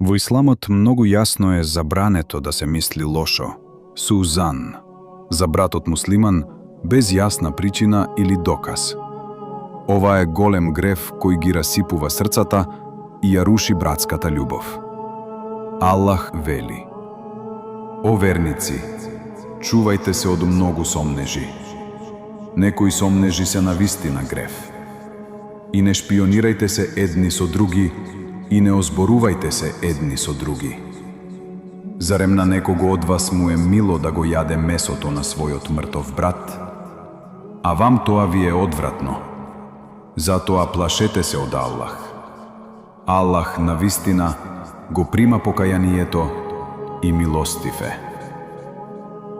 Во исламот многу јасно е забрането да се мисли лошо, сузан, за братот муслиман без јасна причина или доказ. Ова е голем грев кој ги расипува срцата и ја руши братската љубов. Аллах вели: О верници, чувајте се од многу сомнежи. Некои сомнежи се навистина грев. И не шпионирајте се едни со други, и не озборувајте се едни со други. Зарем на некого од вас му е мило да го јаде месото на својот мртов брат? А вам тоа ви е одвратно. Затоа плашете се од Аллах. Аллах навистина го прима покајанието и милостив е.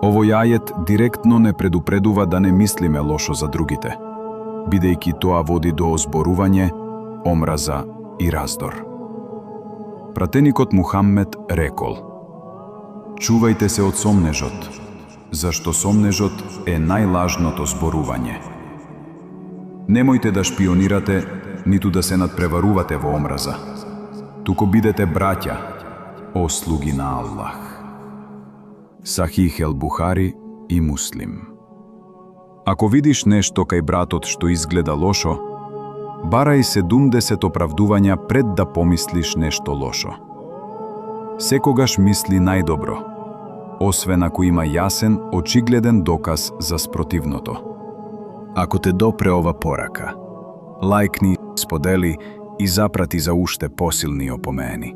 Овој ајет директно не предупредува да не мислиме лошо за другите, бидејќи тоа води до озборување, омраза и раздор. Пратеникот Мухаммед рекол: Чувајте се од сомнежот, зашто сомнежот е најлажното зборување. Немојте да шпионирате, ниту да се надпреварувате во омраза, туку бидете браќа, о слуги на Аллах. Сахих ел Бухари и Муслим. Ако видиш нешто кај братот што изгледа лошо, барај 70 оправдувања пред да помислиш нешто лошо. Секогаш мисли најдобро, освен ако има јасен, очигледен доказ за спротивното. Ако те допре ова порака, лајкни, сподели и запрати за уште посилни опомени.